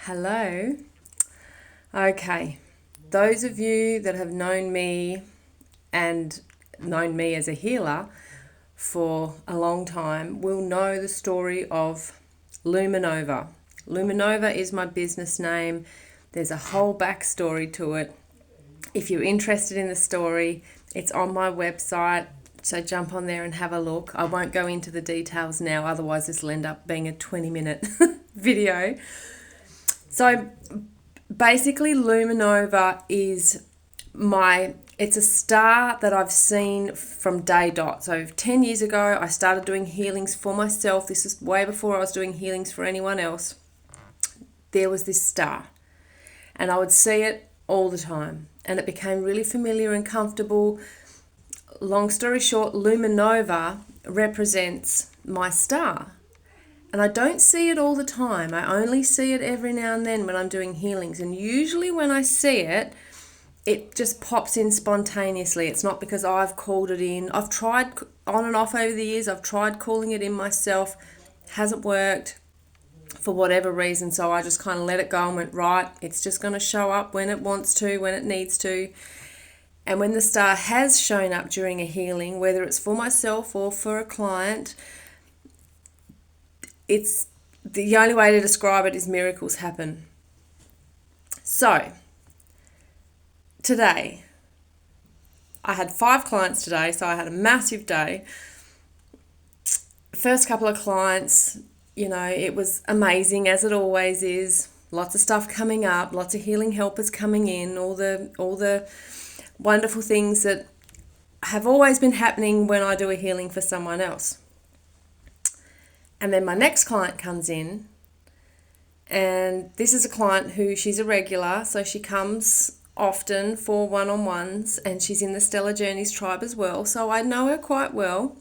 Hello. Okay. Those of you that have known me and known me as a healer for a long time will know the story of LUMA. LUMA is my business name. There's a whole backstory to it. If you're interested in the story, it's on my website. So jump on there and have a look. I won't go into the details now, otherwise this will end up being a 20-minute video. So basically LUMA is it's a star that I've seen from day dot. So 10 years ago, I started doing healings for myself. This is way before I was doing healings for anyone else. There was this star and I would see it all the time and it became really familiar and comfortable. Long story short, LUMA represents my star. And I don't see it all the time. I only see it every now and then when I'm doing healings. And usually when I see it, it just pops in spontaneously. It's not because I've called it in. I've tried on and off over the years. I've tried calling it in myself. Hasn't worked for whatever reason. So I just kind of let it go and went, right, it's just going to show up when it wants to, when it needs to. And when the star has shown up during a healing, whether it's for myself or for a client, it's the only way to describe it is miracles happen. So today, I had 5 clients today, so I had a massive day. First couple of clients, it was amazing, as it always is. Lots of stuff coming up, lots of healing helpers coming in, all the wonderful things that have always been happening when I do a healing for someone else. And then my next client comes in, and this is a client who she's a regular, so she comes often for one-on-ones, and she's in the Stellar Journeys tribe as well, so I know her quite well.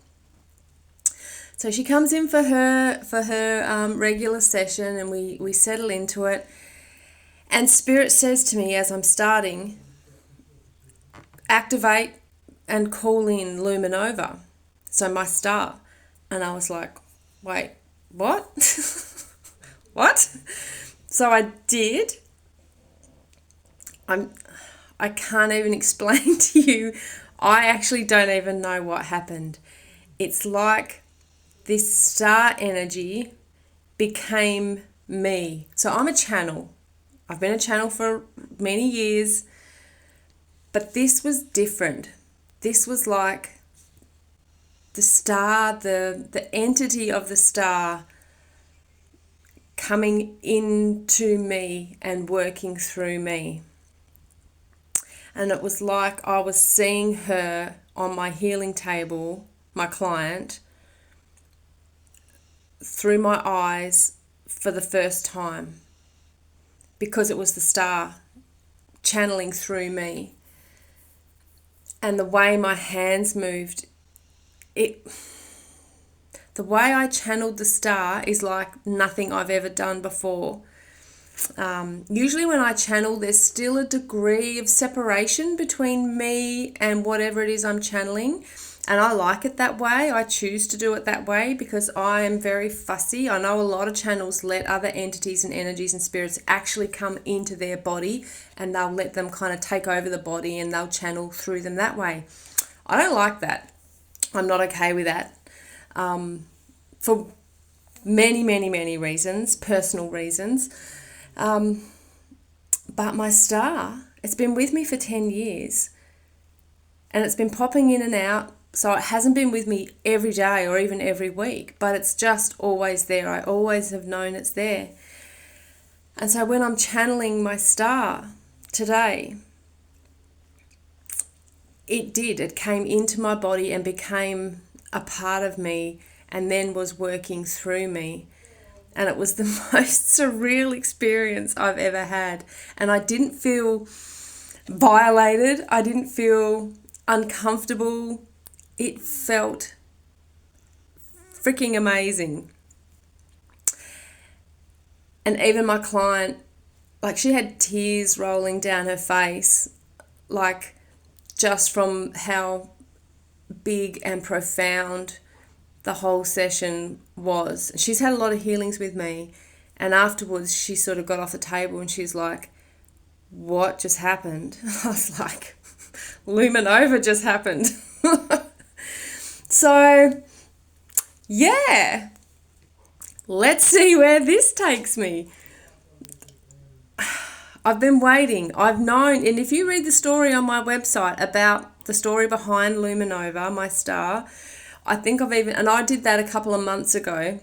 So she comes in for her regular session, and we settle into it. And Spirit says to me as I'm starting, activate and call in LUMA, so my star. And I was like, wait, what? What? So I did. I can't even explain to you. I actually don't even know what happened. It's like this star energy became me. So I'm a channel. I've been a channel for many years, but this was different. This was like the star, the entity of the star coming into me and working through me. And it was like I was seeing her on my healing table, my client, through my eyes for the first time, because it was the star channeling through me. And the way my hands moved, the way I channeled the star is like nothing I've ever done before. Usually when I channel, there's still a degree of separation between me and whatever it is I'm channeling. And I like it that way. I choose to do it that way because I am very fussy. I know a lot of channels let other entities and energies and spirits actually come into their body, and they'll let them kind of take over the body and they'll channel through them that way. I don't like that. I'm not okay with that. For many, many, many reasons, personal reasons. But my star, it's been with me for 10 years and it's been popping in and out. So it hasn't been with me every day or even every week, but it's just always there. I always have known it's there. And so when I'm channeling my star today, it came into my body and became a part of me and then was working through me. And it was the most surreal experience I've ever had. And I didn't feel violated. I didn't feel uncomfortable. It felt freaking amazing. And even my client, like, she had tears rolling down her face, like, just from how big and profound the whole session was. She's had a lot of healings with me, And afterwards, she sort of got off the table and she's like, what just happened? I was like, LUMA just happened. So, yeah, let's see where this takes me. I've been waiting. I've known, and if you read the story on my website about the story behind LUMA, my star, I think I've even, and I did that a couple of months ago.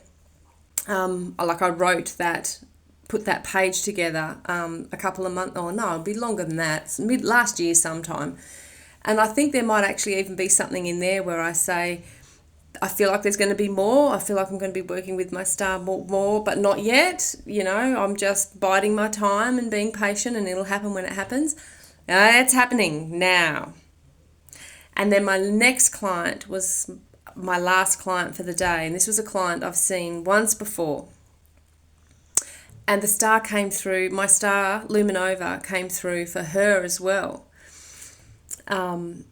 I wrote that, put that page together a couple of months, it'll be longer than that, it's last year sometime. And I think there might actually even be something in there where I say, I feel like there's going to be more. I feel like I'm going to be working with my star more, but not yet. I'm just biding my time and being patient, and it'll happen when it happens. It's happening now. And then my next client was my last client for the day, and this was a client I've seen once before. And the star came through, my star, LUMA, came through for her as well. And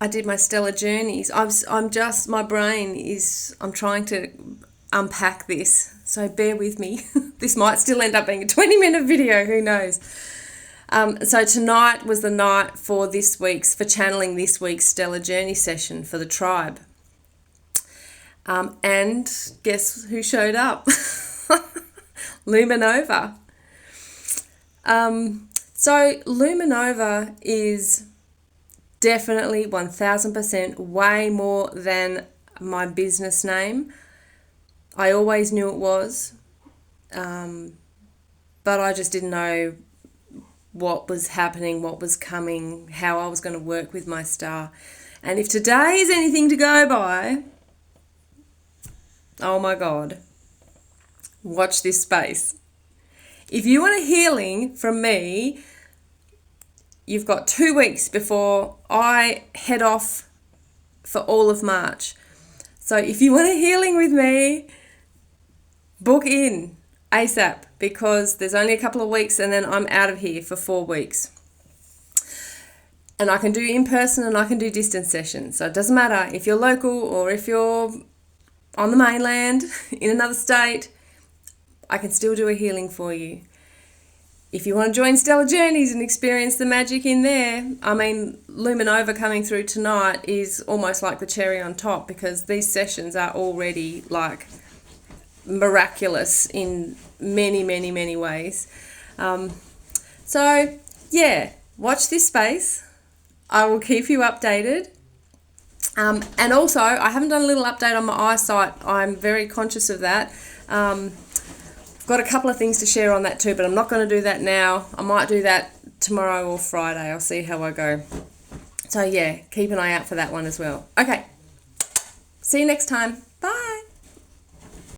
I did my stellar journeys. My brain is, I'm trying to unpack this, so bear with me. This might still end up being a 20-minute video, who knows. So tonight was the night for channeling this week's stellar journey session for the tribe. And guess who showed up? LUMA. So LUMA is definitely 1000% way more than my business name. I always knew it was, but I just didn't know what was happening, what was coming, how I was going to work with my star. And if today is anything to go by, oh my God, watch this space. If you want a healing from me, you've got 2 weeks before I head off for all of March. So if you want a healing with me, book in ASAP, because there's only a couple of weeks and then I'm out of here for 4 weeks. And I can do in-person and I can do distance sessions. So it doesn't matter if you're local or if you're on the mainland in another state, I can still do a healing for you. If you want to join Stellar Journeys and experience the magic in there, LUMA coming through tonight is almost like the cherry on top, because these sessions are already like miraculous in many, many, many ways. So yeah, watch this space. I will keep you updated. And also, I haven't done a little update on my eyesight. I'm very conscious of that. Got a couple of things to share on that too, but I'm not going to do that now. I might do that tomorrow or Friday. I'll see how I go. So yeah, keep an eye out for that one as well. Okay, see you next time.